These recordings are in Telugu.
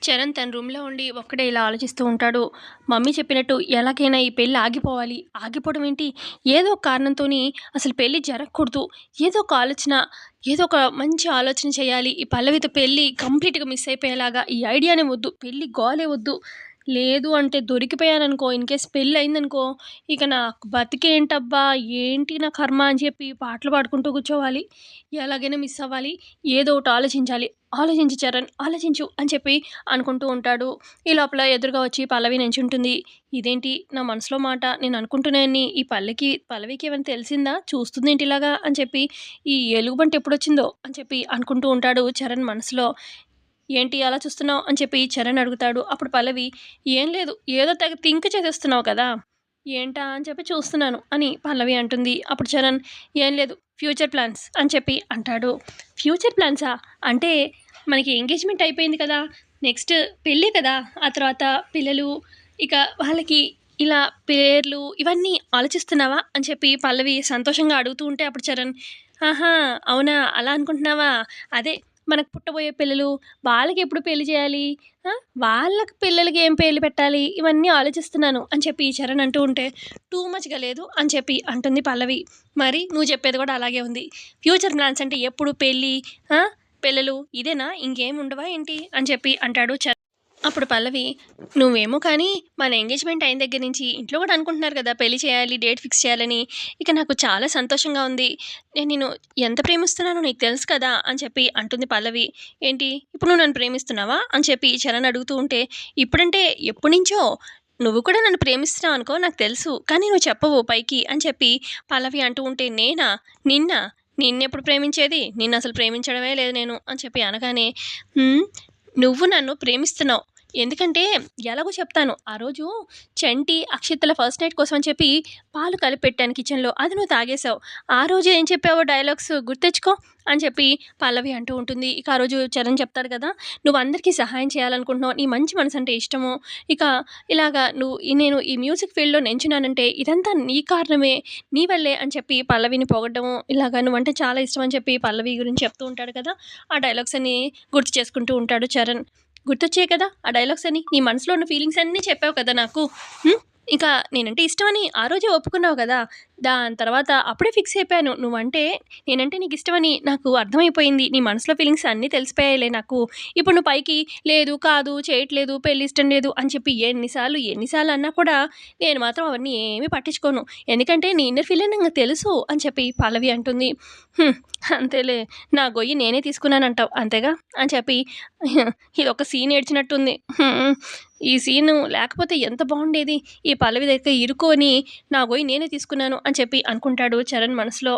చరణ్ తన రూమ్‌లో ఉండి ఒక్కడే ఇలా ఆలోచిస్తూ ఉంటాడు. మమ్మీ చెప్పినట్టు ఎలాగైనా ఈ పెళ్లి ఆగిపోవాలి. ఆగిపోవడం ఏంటి? ఏదో ఒక కారణంతోని అసలు పెళ్లి జరగకూడదు. ఏదో ఒక ఆలోచన, ఏదో ఒక మంచి ఆలోచన చేయాలి. ఈ పల్లవితో పెళ్లి కంప్లీట్‌గా మిస్ అయిపోయేలాగా ఈ ఐడియానే వద్దు. పెళ్లి గోలే వద్దు. లేదు అంటే దొరికిపోయాననుకో, ఇన్‌కేస్ పెళ్లయిందనుకో, ఇక నాకు బతికేంటబ్బా! ఏంటి నా కర్మ అని చెప్పి పాటలు పాడుకుంటూ కూర్చోవాలి. ఎలాగైనా మిస్ అవ్వాలి. ఏదో ఒకటి ఆలోచించాలి. ఆలోచించు చరణ్, ఆలోచించు అని చెప్పి అనుకుంటూ ఉంటాడు. ఈ లోపల ఎదురుగా వచ్చి పల్లవి నించుంటుంది. ఇదేంటి నా మనసులో మాట నేను అనుకుంటున్నాయన్ని ఈ పల్లవికి ఏమైనా తెలిసిందా? చూస్తుందేంటి ఇలాగా అని చెప్పి, ఈ ఎలుగుబంటి ఎప్పుడొచ్చిందో అని చెప్పి అనుకుంటూ ఉంటాడు చరణ్ మనసులో. ఏంటి అలా చూస్తున్నావు అని చెప్పి చరణ్ అడుగుతాడు. అప్పుడు పల్లవి, ఏం లేదు ఏదో తెగ థింక్ చేసేస్తున్నావు కదా! ఏంటా అని చెప్పి చూస్తున్నాను అని పల్లవి అంటుంది. అప్పుడు చరణ్, ఏం లేదు ఫ్యూచర్ ప్లాన్స్ అని చెప్పి అంటాడు. ఫ్యూచర్ ప్లాన్సా? అంటే మనకి ఎంగేజ్‌మెంట్ అయిపోయింది కదా! నెక్స్ట్ పెళ్ళి కదా! ఆ తర్వాత పిల్లలు, ఇక వాళ్ళకి ఇలా పేర్లు ఇవన్నీ ఆలోచిస్తున్నావా? అని చెప్పి పల్లవి సంతోషంగా అడుగుతూ ఉంటే అప్పుడు చరణ్, ఆహా! అవునా! అలా అనుకుంటున్నావా? అదే మనకు పుట్టబోయే పిల్లలు వాళ్ళకెప్పుడు పెళ్లి చేయాలి? ఆ! వాళ్ళకి పిల్లలకి ఏం పేర్లు పెట్టాలి? ఇవన్నీ ఆలోచిస్తున్నాను అని చెప్పి చరణ్ అంటూ ఉంటే, టూ మచ్‌గా లేదు అని చెప్పి అంటుంది పల్లవి. మరి నువ్వు చెప్పేది కూడా అలాగే ఉంది. ఫ్యూచర్ ప్లాన్స్ అంటే ఎప్పుడు పెళ్లి, ఆ! పిల్లలు ఇదేనా? ఇంకేమి ఉండవా ఏంటి? అని చెప్పి అంటాడు అప్పుడు పల్లవి, "నువ్వేమో కానీ మన ఎంగేజ్‌మెంట్ అయిన దగ్గర నుంచి ఇంట్లో కూడా అనుకుంటున్నారు కదా! పెళ్లి చేయాలి, డేట్ ఫిక్స్ చేయాలని. ఇక నాకు చాలా సంతోషంగా ఉంది. నేను నిన్ను ఎంత ప్రేమిస్తున్నానో నీకు తెలుసు కదా!" అని చెప్పి అంటుంది పల్లవి. "ఏంటి ఇప్పుడు నువ్వు నన్ను ప్రేమిస్తున్నావా?" అని చెప్పి చరణ్ అడుగుతూ ఉంటే, "ఇప్పుడంటే ఎప్పటినుంచో. నువ్వు కూడా నన్ను ప్రేమిస్తున్నావు అనుకో నాకు తెలుసు. కానీ నువ్వు చెప్పవు పైకి" అని చెప్పి పల్లవి అంటూ ఉంటే, "నేనా? నిన్నా? నిన్నెప్పుడు ప్రేమించేది? నిన్నసలు ప్రేమించడమే లేదు నేను" అని చెప్పి అనగానే, "హ్మ్. నువ్వు నన్ను ప్రేమిస్తున్నావు. ఎందుకంటే ఎలాగో చెప్తాను. ఆ రోజు చంటి, అక్షితల ఫస్ట్ నైట్ కోసం అని చెప్పి పాలు కలిపెట్టాను కిచెన్‌లో. అది నువ్వు తాగేసావు. ఆ రోజు ఏం చెప్పావో డైలాగ్స్ గుర్తెచ్చుకో అని చెప్పి పల్లవి అంటూ ఉంటుంది. ఇక ఆ రోజు చరణ్ చెప్తాడు కదా! "నువ్వు అందరికీ సహాయం చేయాలనుకుంటున్నావు. నీ మంచి మనసంటే ఇష్టము. ఇక ఇలాగా నేను ఈ మ్యూజిక్ ఫీల్డ్‌లో నించున్నానంటే ఇదంతా నీ కారణమే. నీ వల్లే" అని చెప్పి పల్లవిని పొగడ్డము, ఇలాగ "నువ్వంటే చాలా ఇష్టం" అని చెప్పి పల్లవి గురించి చెప్తూ ఉంటాడు కదా! ఆ డైలాగ్స్ అన్నీ గుర్తు చేసుకుంటూ ఉంటాడు చరణ్. గుర్తొచ్చాయి కదా! ఆ డైలాగ్స్ అన్నీ. నీ మనసులో ఉన్న ఫీలింగ్స్ అన్నీ చెప్పావు కదా నాకు. హ్మ్. ఇక నేనంటే ఇష్టమని ఆ రోజే ఒప్పుకున్నావు గదా! దాని తర్వాత అప్పుడే ఫిక్స్ అయిపోయాను. నేనంటే నీకిష్టమని నాకు అర్థమైపోయింది. నీ మనసులో ఫీలింగ్స్ అన్నీ తెలిసిపోయాయిలే నాకు. ఇప్పుడు నువ్వు పైకి లేదు, కాదు, చేయట్లేదు, పెళ్లి ఇష్టం లేదు అని చెప్పి ఎన్ని సార్లు అన్నా కూడా నేను మాత్రం అవన్నీ ఏమీ పట్టించుకోను. ఎందుకంటే నీ ఇన్నర్ ఫీలింగ్ నాకు తెలుసు అని చెప్పి పల్లవి అంటుంది. హ్మ్. అంతేలే నా గొయ్యి నేనే తీసుకున్నానంటావు అంతేగా అని చెప్పి ఇదొక సీన్ ఏడ్చినట్టుంది. హ్మ్. ఈ సీను లేకపోతే ఎంత బావుండేది. ఈ పల్లవి దగ్గర ఇరుక్కొని నా గొయ్యి నేనే తీసుకున్నాను అని చెప్పి అనుకుంటాడు చరణ్ మనసులో.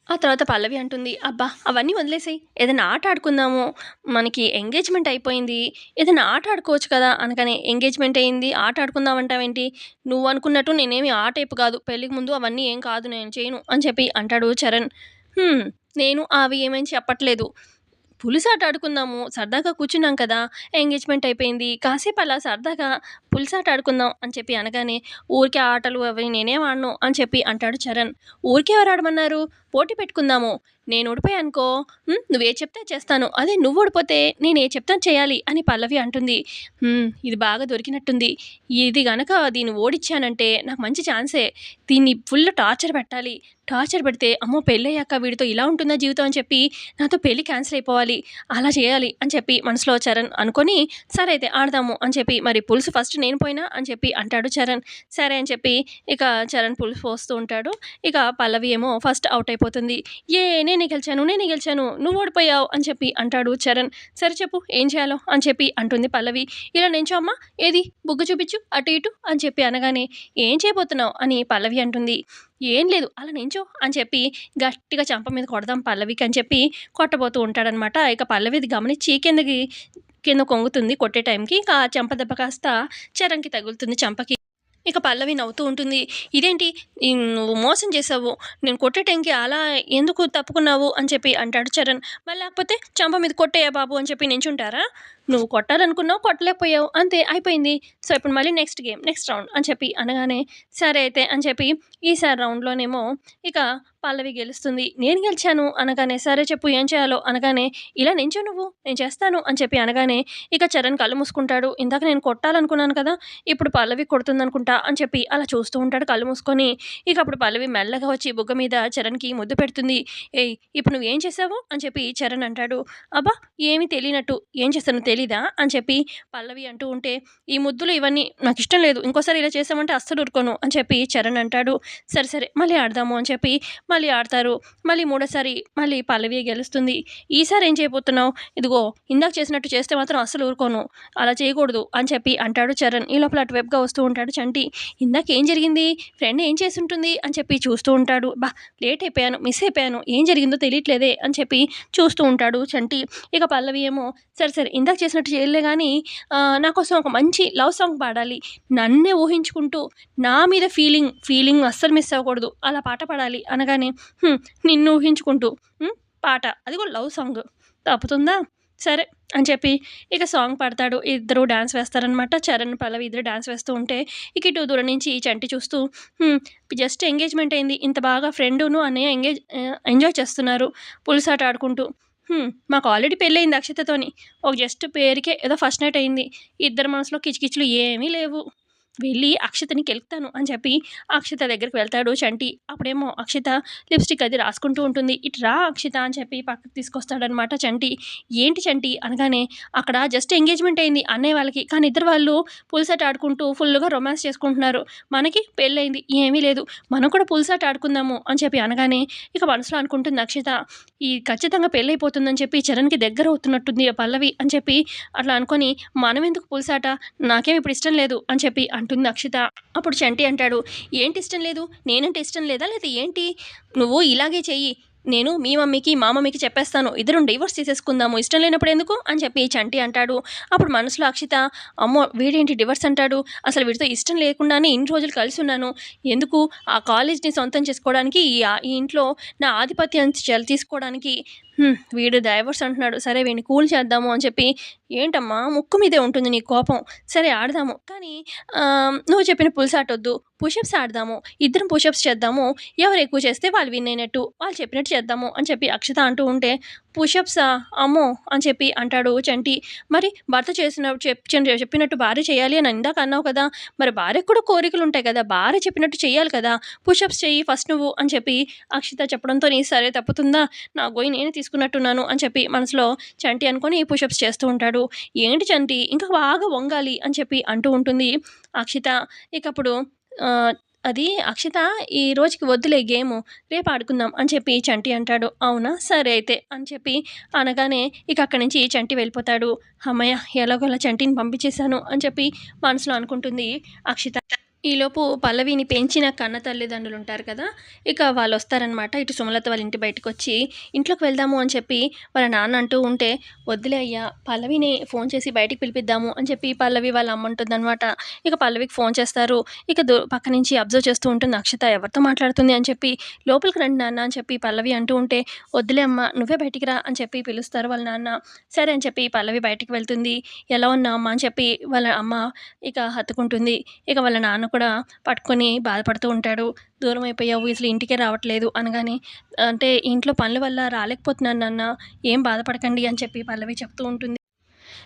ఆ తర్వాత పల్లవి అంటుంది, "అబ్బా! అవన్నీ వదిలేసేయి. ఏదైనా ఆట ఆడుకుందాము. మనకి ఎంగేజ్‌మెంట్ అయిపోయింది. ఏదైనా ఆట ఆడుకోవచ్చు కదా!" అనగానే, "ఎంగేజ్‌మెంట్ అయింది. ఆట ఆడుకుందాం అంటావేంటి? నువ్వనుకున్నట్టు నేనేమి ఆ టైపు కాదు. పెళ్ళికి ముందు అవన్నీ ఏం కాదు నేను చేయను" అని చెప్పి అంటాడు చరణ్. హ్మ్. నేను అవి ఏమని చెప్పట్లేదు. పులిసాట ఆడుకుందాము. సరదాగా కూర్చున్నాం కదా! ఎంగేజ్‌మెంట్ అయిపోయింది. కాసేపు అలా సరదాగా పులిసాట ఆడుకుందాం అని చెప్పి అనగానే, ఊరికే ఆటలు అవి నేనేం ఆడను అని చెప్పి అంటాడు చరణ్. ఊరికే ఎవరు ఆడమన్నారు? పోటీ పెట్టుకుందాము. నేను ఓడిపోయాననుకో నువ్వేది చెప్తే అది చేస్తాను. అదే నువ్వు ఓడిపోతే నేనేది చెప్తే అది చేయాలి అని పల్లవి అంటుంది. ఇది బాగా దొరికినట్టుంది. ఇది గనక దీన్ని ఓడిచ్చానంటే నాకు మంచి ఛాన్సే. దీన్ని ఫుల్ టార్చర్ పెట్టాలి. టార్చర్ పెడితే అమ్మో! పెళ్ళయ్యాక వీడితో ఇలా ఉంటుందా జీవితం అని చెప్పి నాతో పెళ్లి క్యాన్సిల్ అయిపోవాలి. అలా చేయాలి అని చెప్పి మనసులో చరణ్ అనుకోని, సరే అయితే ఆడదాము అని చెప్పి మరి పులుసు ఫస్ట్ నేను పోయినా అని చెప్పి అంటాడు చరణ్. సరే అని చెప్పి ఇక చరణ్ పులుసు పోస్తూ ఉంటాడు. ఇక పల్లవి ఏమో ఫస్ట్ ఔట్ అయిపోతుంది. నేనే గెలిచాను. నువ్వు ఓడిపోయావు" అని చెప్పి అంటాడు చరణ్. "సరే చెప్పు ఏం చేయాలో" అని చెప్పి అంటుంది పల్లవి. "ఇలా నించో అమ్మా. ఏది బుగ్గ చూపించు అటు ఇటు" అని చెప్పి అనగానే, "ఏం చేయబోతున్నావు" అని పల్లవి అంటుంది. "ఏం లేదు అలా నించో" అని చెప్పి గట్టిగా చెంప మీద కొడదాం పల్లవికి అని చెప్పి కొట్టబోతూ ఉంటాడనమాట. ఇక పల్లవి ఇది గమనిచ్చి కింద కొంగుతుంది కొట్టే టైంకి. ఇక ఆ చెంప దెబ్బ కాస్త చరణ్‌కి తగులుతుంది చెంపకి. ఇక పల్లవి నవ్వుతూ ఉంటుంది. "ఇదేంటి నువ్వు మోసం చేసావు. నేను కొట్టే టైంకి అలా ఎందుకు తప్పుకున్నావు" అని చెప్పి అంటాడు చరణ్. "మరి లేకపోతే చెంప మీద కొట్టేయా బాబు" అని చెప్పి నించుంటారా? నువ్వు కొట్టాలనుకున్నావు, కొట్టలేకపోయావు. అంతే అయిపోయింది. సో, ఇప్పుడు మళ్ళీ నెక్స్ట్ గేమ్, నెక్స్ట్ రౌండ్ అని చెప్పి అనగానే, సరే అయితే అని చెప్పి ఈసారి రౌండ్‌లోనేమో ఇక పల్లవి గెలుస్తుంది. నేను గెలిచాను అనగానే, సరే చెప్పు ఏం చేయాలో అనగానే, ఇలా నించో నువ్వు, నేను చేస్తాను అని చెప్పి అనగానే, ఇక చరణ్ కళ్ళు మూసుకుంటాడు. ఇందాక నేను కొట్టాలనుకున్నాను కదా! ఇప్పుడు పల్లవి కొడుతుందనుకుంటా అని చెప్పి అలా చూస్తూ ఉంటాడు కళ్ళు మూసుకొని. ఇక అప్పుడు పల్లవి మెల్లగా వచ్చి బుగ్గ మీద చరణ్‌కి ముద్దు పెడుతుంది. "ఏయ్! ఇప్పుడు నువ్వేం చేశావు?" అని చెప్పి చరణ్ అంటాడు. "అబ్బా! ఏమీ తెలియనట్టు ఏం చేశానో తెలీదా?" అని చెప్పి పల్లవి అంటూ ఉంటే, "ఈ ముద్దులు ఇవన్నీ నాకిష్టం లేదు. ఇంకోసారి ఇలా చేశావంటే అస్సలు ఊరుకోను" అని చెప్పి చరణ్ అంటాడు. సరే, సరే మళ్ళీ ఆడదాము అని చెప్పి మళ్ళీ ఆడతారు. మళ్ళీ మూడోసారి మళ్ళీ పల్లవియే గెలుస్తుంది. "ఈసారి ఏం చేయబోతున్నావు? ఇదిగో ఇందాక చేసినట్టు చేస్తే మాత్రం అస్సలు ఊరుకోను. అలా చేయకూడదు" అని చెప్పి అంటాడు చరణ్. ఈ లోపల అటువైపుగా వస్తూ ఉంటాడు చంటి. "ఇందాకేం జరిగింది? ఫ్రెండ్ ఏం చేసుంటుంది?" అని చెప్పి చూస్తూ ఉంటాడు. లేట్ అయిపోయాను, మిస్ అయిపోయాను. ఏం జరిగిందో తెలియట్లేదే అని చెప్పి చూస్తూ ఉంటాడు చంటి. ఇక పల్లవి ఏమో, "సరే, సరే ఇందాక చేసినట్టు చేయలే గానీ నా కోసం ఒక మంచి లవ్ సాంగ్ పాడాలి. నన్నే ఊహించుకుంటూ నా మీద ఫీలింగ్ అస్సలు మిస్ అవ్వకూడదు. అలా పాట పాడాలి" అనగానే, "హ్మ్. నిన్ను ఊహించుకుంటూ పాట. అదిగో లవ్ సాంగ్. తప్పుతుందా? సరే" అని చెప్పి ఇక సాంగ్ పాడతాడు. ఇద్దరు డాన్స్ వేస్తారనమాట. చరణ్, పల్లవి ఇద్దరు డాన్స్ వేస్తూ ఉంటే, ఇక ఇటు దూరం నుంచి చంటి చూస్తూ, "హ్మ్. జస్ట్ ఎంగేజ్‌మెంట్ అయింది. ఇంత బాగా ఫ్రెండును అన్నయ్య ఎంజాయ్ చేస్తున్నారు పులిసాట ఆడుకుంటూ. మాకు ఆల్రెడీ పెళ్లయింది అక్షతతోని. ఒక జస్ట్ పేరుకే ఏదో ఫస్ట్ నైట్ అయింది. ఇద్దరి మనసులో కిచకిచలు ఏమీ లేవు. వెళ్ళి అక్షతని కెలుకుతాను" అని చెప్పి అక్షత దగ్గరికి వెళ్తాడు చంటి. అప్పుడేమో అక్షత లిప్‌స్టిక్ అది రాసుకుంటూ ఉంటుంది. "ఇటు రా అక్షత" అని చెప్పి పక్కకు తీసుకొస్తాడనమాట చంటి. "ఏంటి చంటి" అనగానే, "అక్కడ జస్ట్ ఎంగేజ్‌మెంట్ అయింది అన్నయ్య వాళ్ళకి. కానీ ఇద్దరు వాళ్ళు పులిసాట ఆడుకుంటూ ఫుల్‌గా రొమాన్స్ చేసుకుంటున్నారు. మనకి పెళ్లయింది. ఏమీ లేదు. మనం కూడా పులిసాట ఆడుకుందాము" అని చెప్పి అనగానే, ఇక మనసులో అనుకుంటుంది అక్షత, ఈ ఖచ్చితంగా పెళ్లయిపోతుందని చెప్పి చరణ్‌కి దగ్గరవుతున్నట్టుంది ఆ పల్లవి అని చెప్పి అట్లా అనుకోని, "మనమెందుకు పులిసాట? నాకేం ఇప్పుడు ఇష్టం లేదు" అని చెప్పి అంటుంది అక్షిత. అప్పుడు చంటి అంటాడు, "ఏంటి ఇష్టం లేదు? నేనంటే ఇష్టం లేదా? లేదా ఏంటి? నువ్వు ఇలాగే చెయ్యి. నేను మీ మమ్మీకి, మా మమ్మీకి చెప్పేస్తాను. ఇద్దరం డివోర్స్ తీసేసుకుందాము. ఇష్టం లేనప్పుడు ఎందుకు?" అని చెప్పి చంటి అంటాడు. అప్పుడు మనసులో అక్షిత, "అమ్మో! వీడేంటి డివోర్స్ అంటాడు? అసలు వీడితో ఇష్టం లేకుండానే ఇన్ని రోజులు కలిసున్నాను. ఎందుకు? ఆ కాలేజ్‌ని సొంతం చేసుకోవడానికి, ఈ ఇంట్లో నా ఆధిపత్యం తీసుకోవడానికి. వీడు డైవోర్స్ అంటున్నాడు. సరే వీడిని కూల్ చేద్దాము" అని చెప్పి, "ఏంటమ్మా ముక్కు మీదే ఉంటుంది నీ కోపం. సరే ఆడదాము. కానీ నువ్వు చెప్పిన పుల్సాటొద్దు. పుషప్స్ ఆడదాము. ఇద్దరం పుషప్స్ చేద్దాము. ఎవరు ఎక్కువ చేస్తే వాళ్ళు విన్ అయినట్టు. వాళ్ళు చెప్పినట్టు చేద్దాము" అని చెప్పి అక్షత అంటూ ఉంటే, "పుషప్సా? అమ్మో!" అని చెప్పి అంటాడు చంటి. "మరి భర్త చెప్పినట్టు భార్య చేయాలి అని ఇందాక అన్నావు కదా! మరి భార్యకు కూడా కోరికలుంటాయి కదా! భార్య చెప్పినట్టు చెయ్యాలి కదా! పుషప్స్ చెయ్యి ఫస్ట్ నువ్వు" అని చెప్పి అక్షిత చెప్పడంతోని, సరే తప్పుతుందా? నా గొయ్యి నేనే తీసుకున్నట్టున్నాను అని చెప్పి మనసులో చంటి అనుకోని పుషప్స్ చేస్తూ ఉంటాడు. "ఏంటి చంటి ఇంకా బాగా వంగాలి" అని చెప్పి అంటూ ఉంటుంది అక్షిత. ఇకప్పుడు ఆహ్, అది "అక్షిత ఈ రోజుకి వద్దులే గేము. రేపు ఆడుకుందాం" అని చెప్పి చంటి అంటాడు. "అవునా? సరే అయితే" అని చెప్పి అనగానే ఇక అక్కడి నుంచి చంటి వెళ్ళిపోతాడు. హమ్మయ్య! ఎలాగోలా చంటిని పంపించేశాను అని చెప్పి మనసులో అనుకుంటుంది అక్షిత. ఈలోపు పల్లవిని పెంచిన కన్న తల్లిదండ్రులుంటారు కదా! ఇక వాళ్ళొస్తారనమాట. ఇటు సుమలత వాళ్ళ ఇంటి బయటకొచ్చి, "ఇంట్లోకి వెళ్దాము" అని చెప్పి వాళ్ళ నాన్న అంటూ ఉంటే, "వద్దులే అయ్యా! పల్లవిని ఫోన్ చేసి బయటికి పిలిపిద్దాము" అని చెప్పి పల్లవి వాళ్ళ అమ్మ అంటుందనమాట. ఇక పల్లవికి ఫోన్ చేస్తారు. ఇక పక్క నుంచి అబ్జర్వ్ చేస్తూ ఉంటుంది అక్షత. ఎవరితో మాట్లాడుతుంది అని చెప్పి, "లోపలికి రండి నాన్న" అని చెప్పి పల్లవి అంటూ ఉంటే, "వద్దులే అమ్మ నువ్వే బయటికి రా" అని చెప్పి పిలుస్తారు వాళ్ళ నాన్న. సరే అని చెప్పి పల్లవి బయటికి వెళ్తుంది. "ఎలా ఉన్నావు అమ్మ" అని చెప్పి వాళ్ళ అమ్మ ఇక హత్తుకుంటుంది. ఇక వాళ్ళ నాన్న కూడా పట్టుకొని బాధపడుతూ ఉంటాడు. "దూరం అయిపోయావు, అసలు ఇంటికే రావట్లేదు" అనగానే, "అంటే ఇంట్లో పనుల వల్ల రాలేకపోతున్నాను నాన్న. ఏం బాధపడకండి" అని చెప్పి పల్లవి చెప్తూ ఉంటుంది.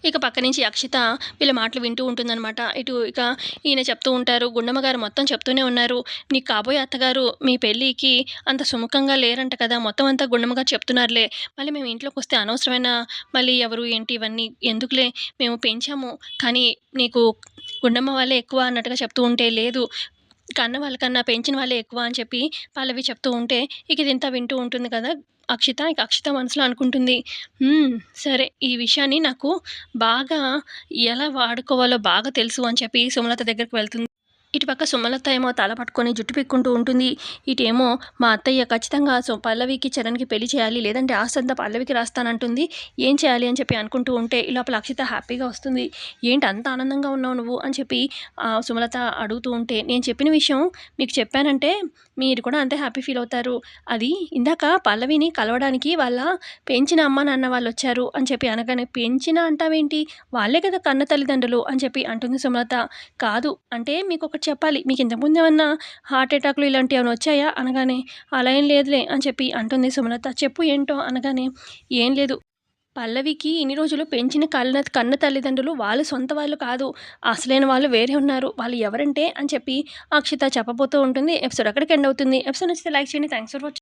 ఇక పక్క నుంచి అక్షిత వీళ్ళ మాటలు వింటూ ఉంటుందనమాట. ఇక ఈయన చెప్తూ ఉంటారు, "గుండమ్మ గారు మొత్తం చెప్తూనే ఉన్నారు. నీకు కాబోయే అత్తగారు మీ పెళ్ళికి అంత సుముఖంగా లేరంట కదా! మొత్తం అంతా గుండమ్మ గారు చెప్తున్నారులే. మళ్ళీ మేము ఇంట్లోకొస్తే అనవసరమైన మళ్ళీ ఎవరు ఏంటి ఇవన్నీ ఎందుకులే, మేము పెంచాము. కానీ నీకు గుండమ్మ వాళ్ళే ఎక్కువ" అన్నట్టుగా చెప్తూ ఉంటే, "లేదు కన్న వాళ్ళకన్నా పెంచిన వాళ్ళే ఎక్కువ" అని చెప్పి పల్లవి చెప్తూ ఉంటే, ఇక ఇదంతా వింటూ ఉంటుంది కదా అక్షిత. ఇక అక్షిత మనసులో అనుకుంటుంది, సరే ఈ విషయాన్ని నాకు బాగా ఎలా వాడుకోవాలో బాగా తెలుసు" అని చెప్పి సుమలత దగ్గరికి వెళ్తుంది. ఇటుపక్క సుమలత ఏమో తల పట్టుకొని జుట్టు పీక్కుంటూ ఉంటుంది. ఇటేమో మా అత్తయ్య ఖచ్చితంగా పల్లవికి, చరణ్‌కి పెళ్లి చేయాలి. లేదంటే ఆస్తంతా పల్లవికి రాస్తానంటుంది. ఏం చేయాలి అని చెప్పి అనుకుంటూ ఉంటే ఈ లోపల అక్షిత హ్యాపీగా వస్తుంది. ఏంటి అంత ఆనందంగా ఉన్నావు నువ్వు అని చెప్పి సుమలత అడుగుతూ ఉంటే, నేను చెప్పిన విషయం మీకు చెప్పానంటే మీరు కూడా అంతే హ్యాపీ ఫీల్ అవుతారు. అది ఇందాక పల్లవిని కలవడానికి వాళ్ళ పెంచిన అమ్మ, నాన్న వాళ్ళొచ్చారు అని చెప్పి అనగానే, పెంచిన అంటావేంటి? వాళ్ళే కదా కన్న తల్లిదండ్రులు అని చెప్పి అంటుంది సుమలత. కాదు. అంటే మీకొకటి చెప్పాలి. మీకు ఇంతకుముందు ఏమన్నా హార్ట్ అటాక్‌లు ఇలాంటియేమైనా వచ్చాయా? అనగానే, అలా ఏం లేదులే అని చెప్పి అంటుంది సుమలత. చెప్పు ఏంటో అనగానే, ఏం లేదు. పల్లవికి ఇన్ని రోజులు పెంచిన కన్న తల్లిదండ్రులు వాళ్ళు సొంత వాళ్ళు కాదు. అసలైన వాళ్ళు వేరే ఉన్నారు. వాళ్ళు ఎవరంటే అని చెప్పి అక్షిత చెప్పబోతూ ఉంటుంది. ఎపిసోడ్ అక్కడికి ఎండ్ అవుతుంది. ఎపిసోడ్ నచ్చితే లైక్ చేయండి. Thanks for watching.